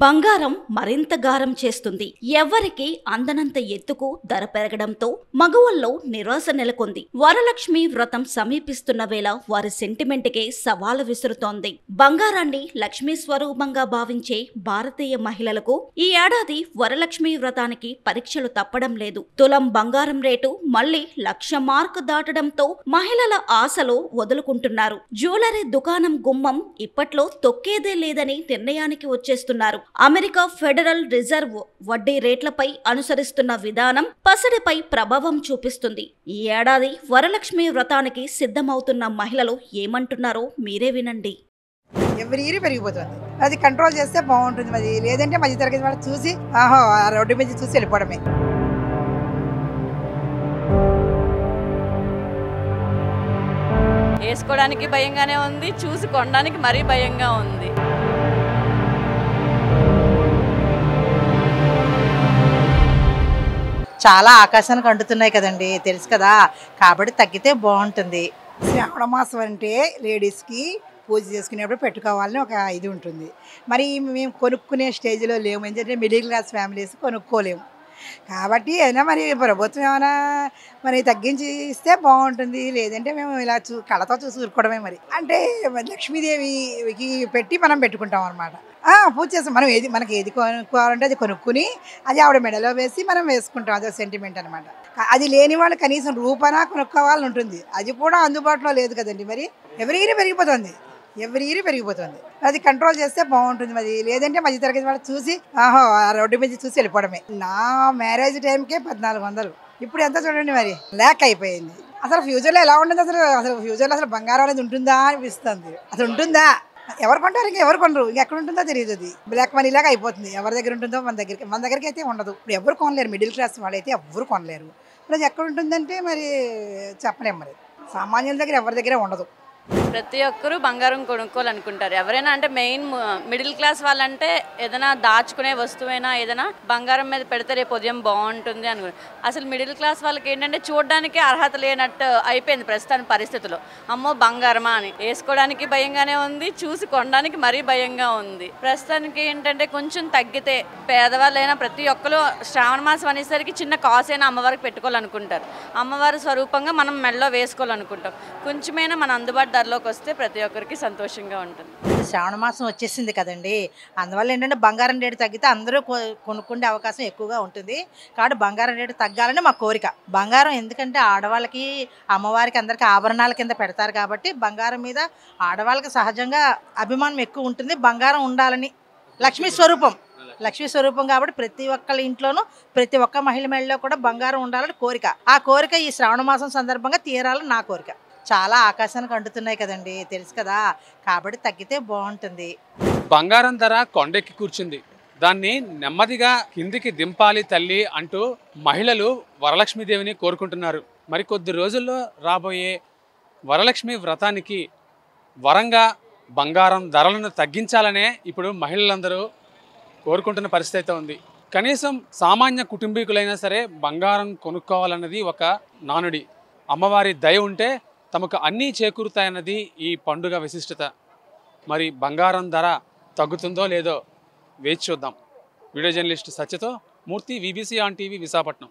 బంగారం మరింత గారం చేస్తుంది. ఎవ్వరికి అందనంత ఎత్తుకు ధర పెరగడంతో మగవాళ్ళలో నిరాశ నెలకొంది. వరలక్ష్మి వ్రతం సమీపిస్తున్న వేళ వారి సెంటిమెంట్ కే సవాలు విసురుతోంది. బంగారాన్ని లక్ష్మీ స్వరూపంగా భావించే భారతీయ మహిళలకు ఈ ఏడాది వరలక్ష్మి వ్రతానికి పరీక్షలు తప్పడం లేదు. తులం బంగారం రేటు మళ్లీ 1,00,000 మార్కు దాటడంతో మహిళల ఆశలు వదులుకుంటున్నారు. జ్యువెలరీ దుకాణం గుమ్మం ఇప్పట్లో తొక్కేదే లేదని నిర్ణయానికి వచ్చేస్తున్నారు. అమెరికా ఫెడరల్ రిజర్వ్ వడ్డీ రేట్లపై అనుసరిస్తున్న విధానం పసిడిపై ప్రభావం చూపిస్తుంది. ఈ ఏడాది వరలక్ష్మి వ్రతానికి సిద్ధమవుతున్న మహిళలు ఏమంటున్నారో మీరే వినండి. ఎవ్రీ ఇయర్ పెరిగిపోతుంది. అది కంట్రోల్ చేస్తే బాగుంటుంది. మరి లేదంటే మధ్య తరగతి వాళ్ళు చూసి రోడ్డు మీద చూసి వెళ్ళిపోవడమే. వేసుకోవడానికి భయంగానే ఉంది, చూసి కొనడానికి మరీ భయంగా ఉంది. చాలా ఆకాశానికి అంటుతున్నాయి కదండి, తెలుసు కదా, కాబట్టి తగ్గితే బాగుంటుంది. శ్రావణ మాసం అంటే లేడీస్కి పూజ చేసుకునేప్పుడు పెట్టుకోవాలని ఒక ఇది ఉంటుంది. మరి మేము కొనుక్కునే స్టేజ్లో లేము, ఎందుకంటే మిడిల్ క్లాస్ ఫ్యామిలీస్ కొనుక్కోలేము. కాబట్టి అయినా మరి ప్రభుత్వం ఏమైనా మరి తగ్గించి ఇస్తే బాగుంటుంది. లేదంటే మేము ఇలా కళ్ళతో చూసి ఊరుకోవడమే. మరి అంటే లక్ష్మీదేవికి పెట్టి మనం పెట్టుకుంటాం అనమాట. పూజ చేస్తాం. మనం మనకి ఏది కొనుక్కోవాలంటే అది కొనుక్కుని అది ఆవిడ మెడలో వేసి మనం వేసుకుంటాం. అదే సెంటిమెంట్ అనమాట. అది లేని వాళ్ళు కనీసం రూపాన కొనుక్కోవాలని ఉంటుంది. అది కూడా అందుబాటులో లేదు కదండి. మరి ఎవ్రీ ఇయర్ పెరిగిపోతుంది. అది కంట్రోల్ చేస్తే బాగుంటుంది. మరి లేదంటే మధ్య తరగతి వాళ్ళు చూసి రోడ్డు మీద చూసి వెళ్ళిపోవడమే. నా మ్యారేజ్ టైంకే 1,400. ఇప్పుడు ఎంత చూడండి, మరి ల్యాక్ అయిపోయింది. అసలు ఫ్యూచర్లో ఎలా ఉంటుంది? అసలు ఫ్యూచర్లో అసలు బంగారం అనేది ఉంటుందా అనిపిస్తుంది. అసలు ఉంటుందా? ఎవరు కొంటారు, ఇంకా ఎవరు కొనరు. ఎక్కడ ఉంటుందో తెలియదు. అది బ్లాక్ మనీ లాగా అయిపోతుంది. ఎవరి దగ్గర ఉంటుందో మన దగ్గరికి అయితే ఉండదు. ఇప్పుడు ఎవరు కొనలేరు. మిడిల్ క్లాస్ వాళ్ళైతే ఎవరు కొనలేరు. ఇప్పుడు అది ఎక్కడ ఉంటుందంటే మరి చెప్పలేము. మరి సామాన్యుల దగ్గర ఎవరి దగ్గర ఉండదు. ప్రతి ఒక్కరూ బంగారం కొనుక్కోవాలనుకుంటారు. ఎవరైనా అంటే మెయిన్ మిడిల్ క్లాస్ వాళ్ళంటే ఏదైనా దాచుకునే వస్తువైనా ఏదైనా బంగారం మీద పెడితే రేపు ఉదయం బాగుంటుంది అనుకుంటారు. అసలు మిడిల్ క్లాస్ వాళ్ళకి ఏంటంటే చూడడానికి అర్హత లేనట్టు అయిపోయింది ప్రస్తుతానికి పరిస్థితుల్లో. అమ్మో బంగారమా అని వేసుకోవడానికి భయంగానే ఉంది, చూసి కొనడానికి మరీ భయంగా ఉంది. ప్రస్తుతానికి ఏంటంటే కొంచెం తగ్గితే పేదవాళ్ళైనా ప్రతి ఒక్కరు శ్రావణ మాసం అనేసరికి చిన్న కాసైనా అమ్మవారికి పెట్టుకోవాలనుకుంటారు. అమ్మవారి స్వరూపంగా మనం మెడలో వేసుకోవాలనుకుంటాం. కొంచెమైనా మన అందుబాటు ధరలోకి వస్తే ప్రతి ఒక్కరికి సంతోషంగా ఉంటుంది. శ్రావణ మాసం వచ్చేసింది కదండి, అందువల్ల ఏంటంటే బంగారం రేటు తగ్గితే అందరూ కొనుక్కునే అవకాశం ఎక్కువగా ఉంటుంది. కాబట్టి బంగారం రేటు తగ్గాలని మా కోరిక. బంగారం ఎందుకంటే ఆడవాళ్ళకి అమ్మవారికి అందరికీ ఆభరణాల కింద పెడతారు కాబట్టి బంగారం మీద ఆడవాళ్ళకి సహజంగా అభిమానం ఎక్కువ ఉంటుంది. బంగారం ఉండాలని లక్ష్మీ స్వరూపం కాబట్టి ప్రతి ఒక్కళ్ళ ఇంట్లోనూ ప్రతి ఒక్క మహిళ మెడలో కూడా బంగారం ఉండాలని కోరిక. ఆ కోరిక ఈ శ్రావణ మాసం సందర్భంగా తీరాలని నా కోరిక. చాలా ఆకాశానికి అంటుతున్నాయి కదండి, తెలుసు కదా, కాబట్టి తగ్గితే బాగుంటుంది. బంగారం ధర కొండెక్కి కూర్చుంది. దాన్ని నెమ్మదిగా కిందికి దింపాలి తల్లి అంటూ మహిళలు వరలక్ష్మీదేవిని కోరుకుంటున్నారు. మరి కొద్ది రోజుల్లో రాబోయే వరలక్ష్మి వ్రతానికి వరంగా బంగారం ధరలను తగ్గించాలనే ఇప్పుడు మహిళలందరూ కోరుకుంటున్న పరిస్థితి అయితే ఉంది. కనీసం సామాన్య కుటుంబీకులైనా సరే బంగారం కొనుక్కోవాలన్నది ఒక నానుడి. అమ్మవారి దయ ఉంటే తమకు అన్నీ చేకూరుతాయన్నది ఈ పండుగ విశిష్టత. మరి బంగారం ధర తగ్గుతుందో లేదో వేచి చూద్దాం. వీడియో జర్నలిస్ట్ సత్యతో Murthy, VBC on TV, Visakhapatnam.